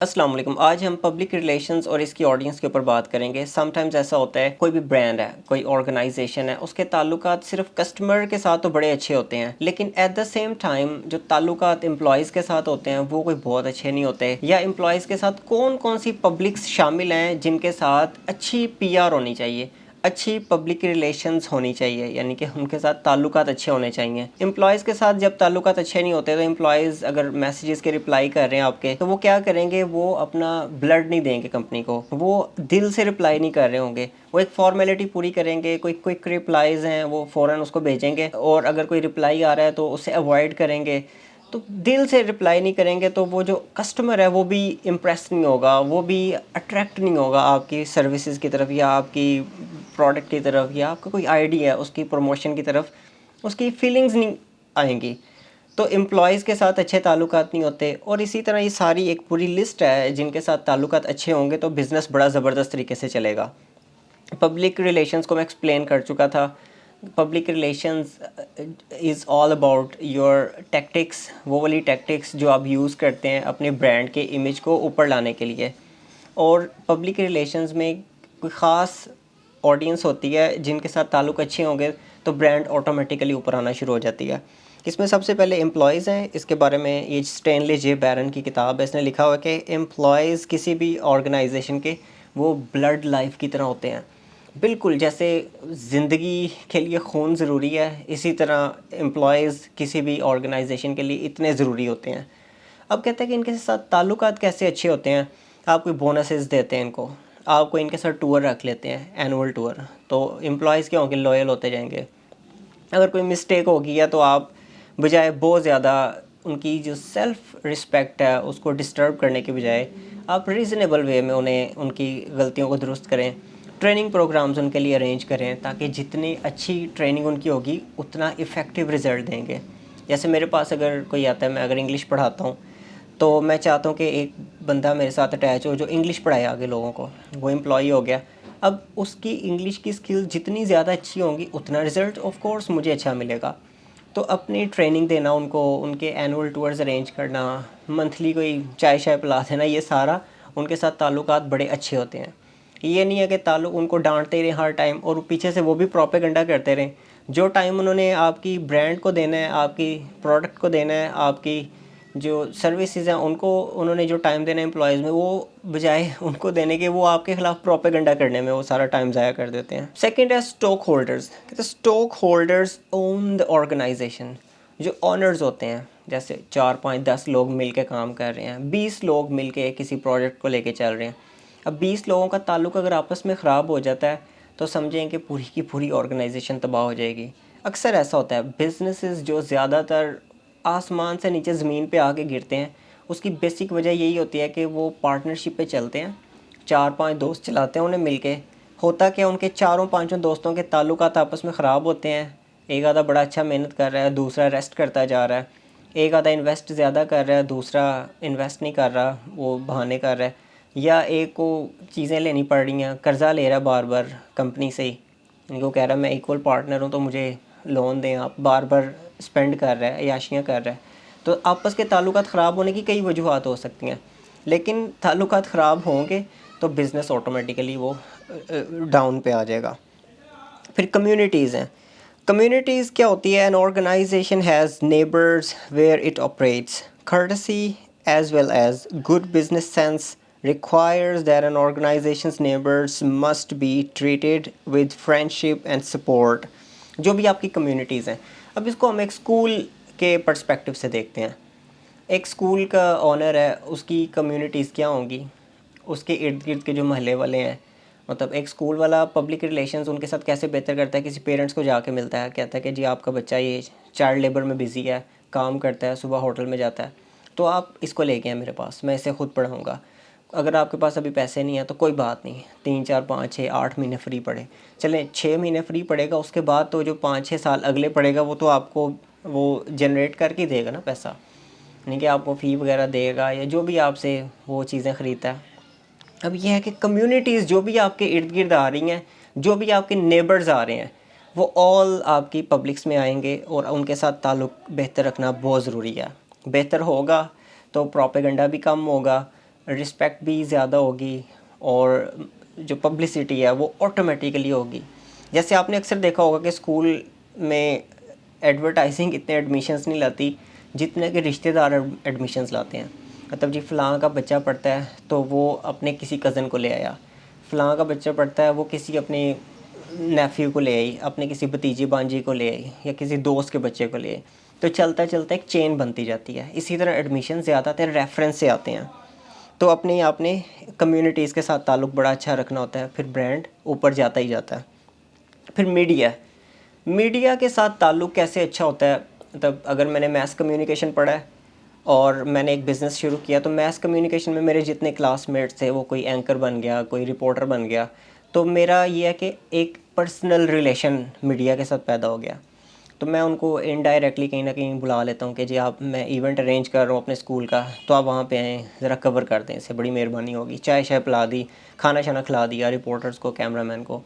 السلام علیکم. آج ہم پبلک ریلیشنز اور اس کی آڈینس کے اوپر بات کریں گے. سم ٹائمز ایسا ہوتا ہے کوئی بھی برانڈ ہے, کوئی آرگنائزیشن ہے, اس کے تعلقات صرف کسٹمر کے ساتھ تو بڑے اچھے ہوتے ہیں, لیکن ایٹ دا سیم ٹائم جو تعلقات امپلائیز کے ساتھ ہوتے ہیں وہ کوئی بہت اچھے نہیں ہوتے. یا امپلائیز کے ساتھ کون کون سی پبلکس شامل ہیں جن کے ساتھ اچھی پی آر ہونی چاہیے, اچھی پبلک ریلیشنز ہونی چاہیے, یعنی کہ ان کے ساتھ تعلقات اچھے ہونے چاہیے. امپلائیز کے ساتھ جب تعلقات اچھے نہیں ہوتے تو امپلائیز اگر میسیجز کے رپلائی کر رہے ہیں آپ کے, تو وہ کیا کریں گے, وہ اپنا بلڈ نہیں دیں گے کمپنی کو, وہ دل سے رپلائی نہیں کر رہے ہوں گے, وہ ایک فارمیلٹی پوری کریں گے. کوئی کوئک رپلائیز ہیں وہ فوراً اس کو بھیجیں گے, اور اگر کوئی رپلائی آ رہا ہے تو اسے اوائڈ کریں گے. تو دل سے رپلائی نہیں کریں گے تو وہ جو کسٹمر ہے وہ بھی امپریس نہیں ہوگا, وہ بھی اٹریکٹ نہیں ہوگا آپ کی سروسز کی طرف یا آپ کی پروڈکٹ کی طرف, یا آپ کا کوئی آئیڈیا ہے اس کی پروموشن کی طرف, اس کی فیلنگز نہیں آئیں گی. تو امپلائیز کے ساتھ اچھے تعلقات نہیں ہوتے. اور اسی طرح یہ ساری ایک پوری لسٹ ہے جن کے ساتھ تعلقات اچھے ہوں گے تو بزنس بڑا زبردست طریقے سے چلے گا. پبلک ریلیشنز کو میں ایکسپلین کر چکا تھا. Public relations is all about your tactics, وہ والی ٹیکٹکس جو آپ یوز کرتے ہیں اپنے برانڈ کے امیج کو اوپر لانے کے لیے. اور پبلک ریلیشنز میں کوئی خاص آڈینس ہوتی ہے جن کے ساتھ تعلق اچھے ہوں گے تو برانڈ آٹومیٹیکلی اوپر آنا شروع ہو جاتی ہے. اس میں سب سے پہلے امپلائیز ہیں. اس کے بارے میں یہ اسٹینلے جے بیرن کی کتاب ہے, اس نے لکھا ہوا ہے کہ امپلائیز کسی بھی آرگنائزیشن کے وہ بلڈ لائف کی طرح ہوتے ہیں. بالکل جیسے زندگی کے لیے خون ضروری ہے, اسی طرح امپلائیز کسی بھی آرگنائزیشن کے لیے اتنے ضروری ہوتے ہیں. اب کہتے ہیں کہ ان کے ساتھ تعلقات کیسے اچھے ہوتے ہیں. آپ کوئی بونسز دیتے ہیں ان کو, آپ کو ان کے ساتھ ٹور رکھ لیتے ہیں, اینول ٹور, تو امپلائیز کیا ہوں گے, لوئل ہوتے جائیں گے. اگر کوئی مسٹیک ہو گیا تو آپ بجائے بہت زیادہ ان کی جو سیلف رسپیکٹ ہے اس کو ڈسٹرب کرنے کے بجائے آپ ریزنیبل وے میں انہیں ان کی غلطیوں کو درست کریں. ٹریننگ پروگرامز ان کے لیے ارینج کریں تاکہ جتنی اچھی ٹریننگ ان کی ہوگی اتنا افیکٹو رزلٹ دیں گے. جیسے میرے پاس اگر کوئی آتا ہے, میں اگر انگلش پڑھاتا ہوں تو میں چاہتا ہوں کہ ایک بندہ میرے ساتھ اٹیچ ہو جو انگلش پڑھائے آگے لوگوں کو, وہ امپلائی ہو گیا. اب اس کی انگلش کی سکل جتنی زیادہ اچھی ہوں گی اتنا رزلٹ آف کورس مجھے اچھا ملے گا. تو اپنی ٹریننگ دینا ان کو, ان کے اینول ٹورز ارینج کرنا, منتھلی کوئی چائے شائے پلا دینا, یہ سارا ان کے ساتھ تعلقات بڑے اچھے ہوتے ہیں. یہ نہیں ہے کہ تعلق ان کو ڈانٹتے رہیں ہر ٹائم اور پیچھے سے وہ بھی پروپیگنڈا کرتے رہیں. جو ٹائم انہوں نے آپ کی برانڈ کو دینا ہے, آپ کی پروڈکٹ کو دینا ہے, آپ کی جو سروسز ہیں ان کو انہوں نے جو ٹائم دینا ہے امپلائیز میں, وہ بجائے ان کو دینے کے وہ آپ کے خلاف پروپیگنڈا کرنے میں وہ سارا ٹائم ضائع کر دیتے ہیں. سیکنڈ ہے اسٹاک ہولڈرز. کہتے ہیں اسٹاک ہولڈرز اون دا آرگنائزیشن. جو آنرز ہوتے ہیں, جیسے 4 5 10 لوگ مل کے کام کر رہے ہیں, 20 لوگ مل کے کسی پروجیکٹ کو لے کے چل رہے ہیں. اب 20 لوگوں کا تعلق اگر آپس میں خراب ہو جاتا ہے تو سمجھیں کہ پوری کی پوری آرگنائزیشن تباہ ہو جائے گی. اکثر ایسا ہوتا ہے بزنسز جو زیادہ تر آسمان سے نیچے زمین پہ آ کے گرتے ہیں, اس کی بیسک وجہ یہی ہوتی ہے کہ وہ پارٹنرشپ پہ چلتے ہیں, 4 5 دوست چلاتے ہیں انہیں مل کے. ہوتا کہ ان کے 4 5 دوستوں کے تعلقات آپس میں خراب ہوتے ہیں. ایک آدھا بڑا اچھا محنت کر رہا ہے, دوسرا ریسٹ کرتا جا رہا ہے. ایک آدھا انویسٹ زیادہ کر رہا ہے, دوسرا انویسٹ نہیں کر رہا, وہ بہانے کر رہا ہے. یا ایک کو چیزیں لینی پڑ رہی ہیں, قرضہ لے رہا ہے بار بار کمپنی سے ہی, ان کو کہہ رہا ہے میں ایکول پارٹنر ہوں تو مجھے لون دیں, آپ بار بار اسپینڈ کر رہا ہے, عیاشیاں کر رہا ہے. تو آپس کے تعلقات خراب ہونے کی کئی وجوہات ہو سکتی ہیں, لیکن تعلقات خراب ہوں گے تو بزنس آٹومیٹیکلی وہ ڈاؤن پہ آ جائے گا. پھر کمیونٹیز ہیں. کمیونٹیز کیا ہوتی ہے؟ An organisation has neighbours where it operates. courtesy as well as good business sense requires that an organization's neighbors must be treated with friendship and support. جو بھی آپ کی کمیونٹیز ہیں, اب اس کو ہم ایک اسکول کے پرسپیکٹو سے دیکھتے ہیں. ایک اسکول کا آنر ہے, اس کی کمیونٹیز کیا ہوں گی, اس کے ارد گرد کے جو محلے والے ہیں. مطلب ایک اسکول والا پبلک ریلیشنز ان کے ساتھ کیسے بہتر کرتا ہے, کسی پیرنٹس کو جا کے ملتا ہے, کہتا ہے کہ جی آپ کا بچہ یہ چائلڈ لیبر میں بزی ہے, کام کرتا ہے, صبح ہوٹل میں جاتا ہے, تو آپ اس کو لے کے آئیں میرے پاس, میں اسے خود پڑھاؤں گا. اگر آپ کے پاس ابھی پیسے نہیں ہیں تو کوئی بات نہیں, 3 4 5 6 8 مہینے فری پڑھے, چلیں 6 مہینے فری پڑے گا, اس کے بعد تو جو 5 6 سال اگلے پڑے گا وہ تو آپ کو وہ جنریٹ کر کے دے گا نا پیسہ, نہیں کہ آپ کو فی وغیرہ دے گا یا جو بھی آپ سے وہ چیزیں خریدتا ہے. اب یہ ہے کہ کمیونٹیز جو بھی آپ کے ارد گرد آ رہی ہیں, جو بھی آپ کے نیبرز آ رہے ہیں, وہ آل آپ کی پبلکس میں آئیں گے اور ان کے ساتھ تعلق بہتر رکھنا بہت ضروری ہے. بہتر ہوگا تو پروپیگنڈا بھی کم ہوگا, رسپیکٹ بھی زیادہ ہوگی اور جو پبلسٹی ہے وہ آٹومیٹیکلی ہوگی. جیسے آپ نے اکثر دیکھا ہوگا کہ اسکول میں ایڈورٹائزنگ اتنے ایڈمیشنز نہیں لاتی جتنے کہ رشتہ دار ایڈمیشنز لاتے ہیں. مطلب جی فلاں کا بچہ پڑھتا ہے تو وہ اپنے کسی کزن کو لے آیا, فلاں کا بچہ پڑھتا ہے وہ کسی اپنے نیفیو کو لے آئی, اپنے کسی بھتیجی بانجی کو لے آئی, یا کسی دوست کے بچے کو لے آئی. تو چلتا چلتا ایک چین بنتی جاتی ہے. اسی طرح ایڈمیشن زیادہ تر ریفرنس سے آتے ہیں. تو اپنے آپ نے کمیونٹیز کے ساتھ تعلق بڑا اچھا رکھنا ہوتا ہے, پھر برانڈ اوپر جاتا ہی جاتا ہے. پھر میڈیا کے ساتھ تعلق کیسے اچھا ہوتا ہے. مطلب اگر میں نے میس کمیونیکیشن پڑھا ہے اور میں نے ایک بزنس شروع کیا, تو میس کمیونیکیشن میں میرے جتنے کلاس میٹس تھے وہ کوئی اینکر بن گیا, کوئی رپورٹر بن گیا. تو میرا یہ ہے کہ ایک پرسنل ریلیشن میڈیا کے ساتھ پیدا ہو گیا. تو میں ان کو انڈائریکٹلی کہیں نہ کہیں بلا لیتا ہوں کہ جی آپ, میں ایونٹ ارینج کر رہا ہوں اپنے اسکول کا, تو آپ وہاں پہ آئیں, ذرا کور کر دیں, اس سے بڑی مہربانی ہوگی. چائے شائے پلا دی, کھانا شانا کھلا دیا رپورٹرز کو, کیمرہ مین کو.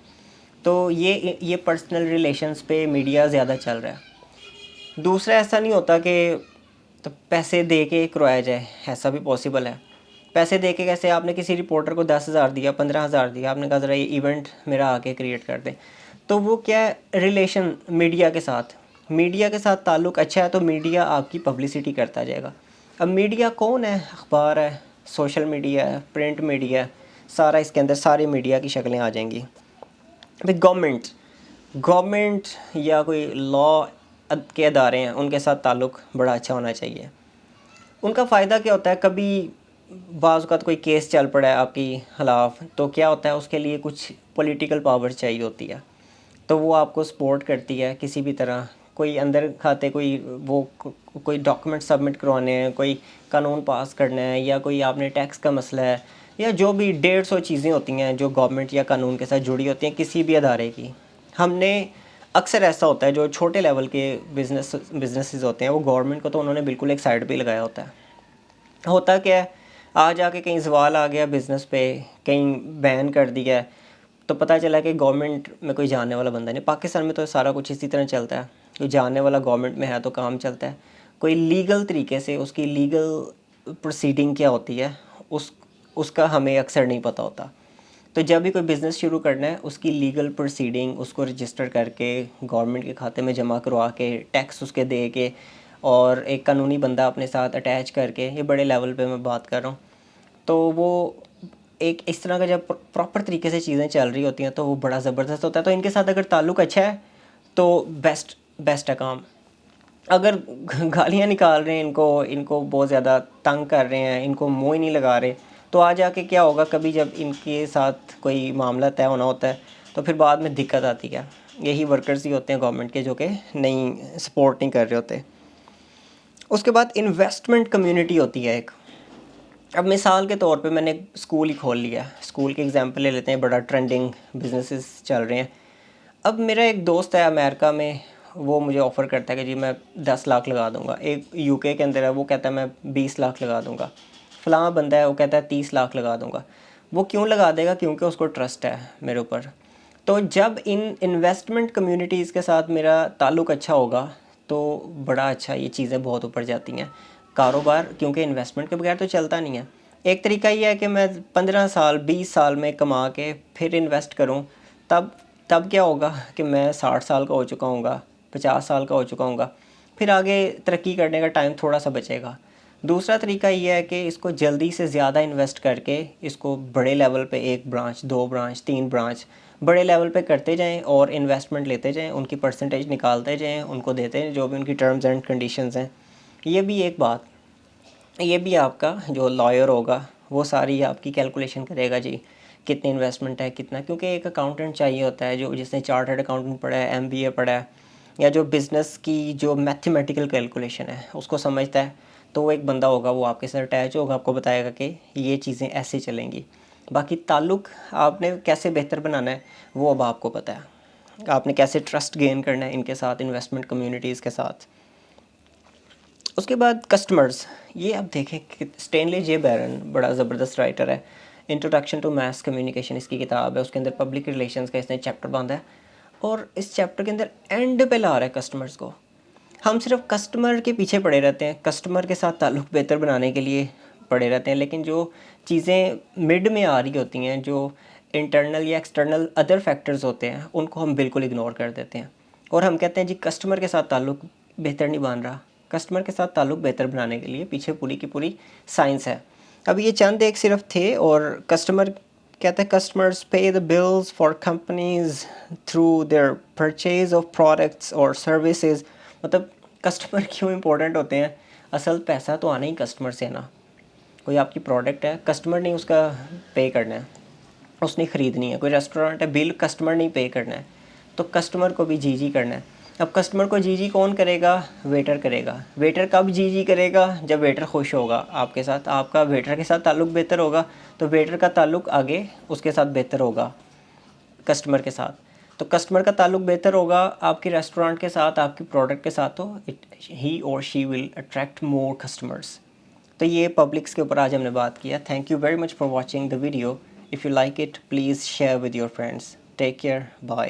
تو یہ پرسنل ریلیشنز پہ میڈیا زیادہ چل رہا ہے. دوسرا ایسا نہیں ہوتا کہ تو پیسے دے کے کروایا جائے, ایسا بھی پاسبل ہے. پیسے دے کے کیسے, آپ نے کسی رپورٹر کو 10,000 دیا, 15,000 دیا, آپ نے کہا ذرا یہ ایونٹ میرا آ کے کریٹ کر دیں. تو وہ کیا ہے, ریلیشن میڈیا کے ساتھ تعلق اچھا ہے تو میڈیا آپ کی پبلسٹی کرتا جائے گا. اب میڈیا کون ہے, اخبار ہے, سوشل میڈیا ہے, پرنٹ میڈیا ہے, سارا اس کے اندر سارے میڈیا کی شکلیں آ جائیں گی. پھر گورنمنٹ یا کوئی لا کے ادارے ہیں, ان کے ساتھ تعلق بڑا اچھا ہونا چاہیے. ان کا فائدہ کیا ہوتا ہے, کبھی بعض اوقات کوئی کیس چل پڑا ہے آپ کی خلاف, تو کیا ہوتا ہے اس کے لیے کچھ پولیٹیکل پاور چاہیے ہوتی ہے, تو وہ آپ کو سپورٹ کرتی ہے کسی بھی طرح. کوئی اندر کھاتے کوئی ڈاکومنٹ سبمٹ کروانے ہیں, کوئی قانون پاس کرنا ہے, یا کوئی آپ نے ٹیکس کا مسئلہ ہے, یا جو بھی 150 چیزیں ہوتی ہیں جو گورنمنٹ یا قانون کے ساتھ جڑی ہوتی ہیں کسی بھی ادارے کی. ہم نے اکثر ایسا ہوتا ہے جو چھوٹے لیول کے بزنسز ہوتے ہیں, وہ گورنمنٹ کو تو انہوں نے بالکل ایک سائڈ پہ لگایا ہوتا ہے. ہوتا کیا ہے, آ جا کے کہیں زوال آ گیا بزنس پہ, کہیں بین کر دیا ہے, تو پتہ چلا کہ گورنمنٹ میں کوئی جاننے والا بندہ نہیں. پاکستان میں تو سارا کچھ اسی طرح چلتا ہے, کوئی جاننے والا گورنمنٹ میں ہے تو کام چلتا ہے. کوئی لیگل طریقے سے اس کی لیگل پروسیڈنگ کیا ہوتی ہے اس کا ہمیں اکثر نہیں پتہ ہوتا. تو جب بھی کوئی بزنس شروع کرنا ہے, اس کی لیگل پروسیڈنگ, اس کو رجسٹر کر کے گورنمنٹ کے کھاتے میں جمع کروا کے, ٹیکس اس کے دے کے, اور ایک قانونی بندہ اپنے ساتھ اٹیچ کر کے, یہ بڑے لیول پہ میں بات کر رہا ہوں. تو وہ ایک اس طرح کا جب پراپر طریقے سے چیزیں چل رہی ہوتی ہیں تو وہ بڑا زبردست ہوتا ہے. تو ان کے ساتھ اگر تعلق اچھا ہے تو بیسٹ ہے کام. اگر گالیاں نکال رہے ہیں, ان کو بہت زیادہ تنگ کر رہے ہیں, ان کو منہ ہی نہیں لگا رہے, تو آ جا کے کیا ہوگا, کبھی جب ان کے ساتھ کوئی معاملہ طے ہونا ہوتا ہے تو پھر بعد میں دقت آتی ہے. یہی ورکرز ہی ہوتے ہیں گورنمنٹ کے جو کہ نہیں سپورٹ نہیں کر رہے ہوتے. اس کے بعد انویسٹمنٹ کمیونٹی ہوتی ہے ایک. اب مثال کے طور پہ میں نے ایک اسکول ہی کھول لیا, اسکول کی ایگزامپل لے لیتے ہیں, بڑا ٹرینڈنگ بزنسز چل رہے ہیں. اب میرا ایک دوست ہے امریکہ میں, وہ مجھے آفر کرتا ہے کہ جی میں 10 لاکھ لگا دوں گا. ایک UK کے اندر ہے, وہ کہتا ہے میں 20 لاکھ لگا دوں گا. فلاں بندہ ہے, وہ کہتا ہے 30 لاکھ لگا دوں گا. وہ کیوں لگا دے گا, کیونکہ اس کو ٹرسٹ ہے میرے اوپر. تو جب ان انویسٹمنٹ کمیونٹیز کے ساتھ میرا تعلق اچھا ہوگا تو بڑا اچھا یہ چیزیں بہت اوپر جاتی ہیں. کاروبار کیونکہ انویسٹمنٹ کے بغیر تو چلتا نہیں ہے. ایک طریقہ یہ ہے کہ میں 15 سال 20 سال میں کما کے پھر انویسٹ کروں, تب کیا ہوگا کہ میں 60 سال کا ہو چکا ہوں گا, 50 سال کا ہو چکا ہوں گا, پھر آگے ترقی کرنے کا ٹائم تھوڑا سا بچے گا. دوسرا طریقہ یہ ہے کہ اس کو جلدی سے زیادہ انویسٹ کر کے اس کو بڑے لیول پہ 1 برانچ 2 برانچ 3 برانچ بڑے لیول پہ کرتے جائیں, اور انویسٹمنٹ لیتے جائیں, ان کی پرسنٹیج نکالتے جائیں, ان کو دیتے ہیں جو بھی ان کی ٹرمز اینڈ کنڈیشنز ہیں. یہ بھی ایک بات, یہ بھی آپ کا جو لائر ہوگا وہ ساری آپ کی کیلکولیشن کرے گا, جی کتنی انویسٹمنٹ ہے کتنا, کیونکہ ایک اکاؤنٹنٹ چاہیے ہوتا ہے جو جس نے چارٹرڈ اکاؤنٹنٹ پڑھا ہے, MBA پڑھا ہے, یا جو بزنس کی جو میتھمیٹیکل کیلکولیشن ہے اس کو سمجھتا ہے. تو وہ ایک بندہ ہوگا, وہ آپ کے ساتھ اٹیچ ہوگا, آپ کو بتائے گا کہ یہ چیزیں ایسے چلیں گی. باقی تعلق آپ نے کیسے بہتر بنانا ہے وہ اب آپ کو پتہ ہے, آپ نے کیسے ٹرسٹ گین کرنا ہے ان کے ساتھ, انویسٹمنٹ کمیونٹیز کے ساتھ. اس کے بعد کسٹمرز, یہ اب دیکھیں کہ اسٹینلی جے بیرن بڑا زبردست رائٹر ہے, انٹروڈکشن ٹو میس کمیونیکیشن اس کی کتاب ہے, اس کے اندر پبلک ریلیشنز کا اس نے چیپٹر باندھا ہے, اور اس چیپٹر کے اندر اینڈ پہ لا رہا ہے کسٹمرز کو. ہم صرف کسٹمر کے پیچھے پڑے رہتے ہیں, کسٹمر کے ساتھ تعلق بہتر بنانے کے لیے پڑے رہتے ہیں, لیکن جو چیزیں مڈ میں آ رہی ہوتی ہیں جو انٹرنل یا ایکسٹرنل ادر فیکٹرز ہوتے ہیں ان کو ہم بالکل اگنور کر دیتے ہیں اور ہم کہتے ہیں جی کسٹمر کے ساتھ تعلق بہتر نہیں بن رہا. کسٹمر کے ساتھ تعلق بہتر بنانے کے لیے پیچھے پوری کی پوری سائنس ہے. اب یہ چند ایک صرف تھے اور کسٹمر کہتے ہیں customers pay the bills for companies through their purchase of products اور سروسز. مطلب کسٹمر کیوں امپورٹنٹ ہوتے ہیں؟ اصل پیسہ تو آنا ہی کسٹمر سے نا. کوئی آپ کی پروڈکٹ ہے کسٹمر نے اس کا پے کرنا ہے, اس نے خریدنی ہے. کوئی ریسٹورنٹ ہے بل کسٹمر نہیں پے کرنا ہے, تو کسٹمر کو بھی جی جی کرنا ہے. اب کسٹمر کو جی جی کون کرے گا؟ ویٹر کرے گا. ویٹر کب جی جی کرے گا؟ جب ویٹر خوش ہوگا آپ کے ساتھ, آپ کا ویٹر کے ساتھ تعلق بہتر ہوگا تو ویٹر کا تعلق آگے اس کے ساتھ بہتر ہوگا کسٹمر کے ساتھ. تو کسٹمر کا تعلق بہتر ہوگا آپ کے ریسٹورانٹ کے ساتھ, آپ کی پروڈکٹ کے ساتھ, تو ہی اور شی ول اٹریکٹ مور کسٹمرس. تو یہ پبلکس کے اوپر آج ہم نے بات کیا. Thank you very much for watching the video. If you like it, please share with your friends. Take care. Bye.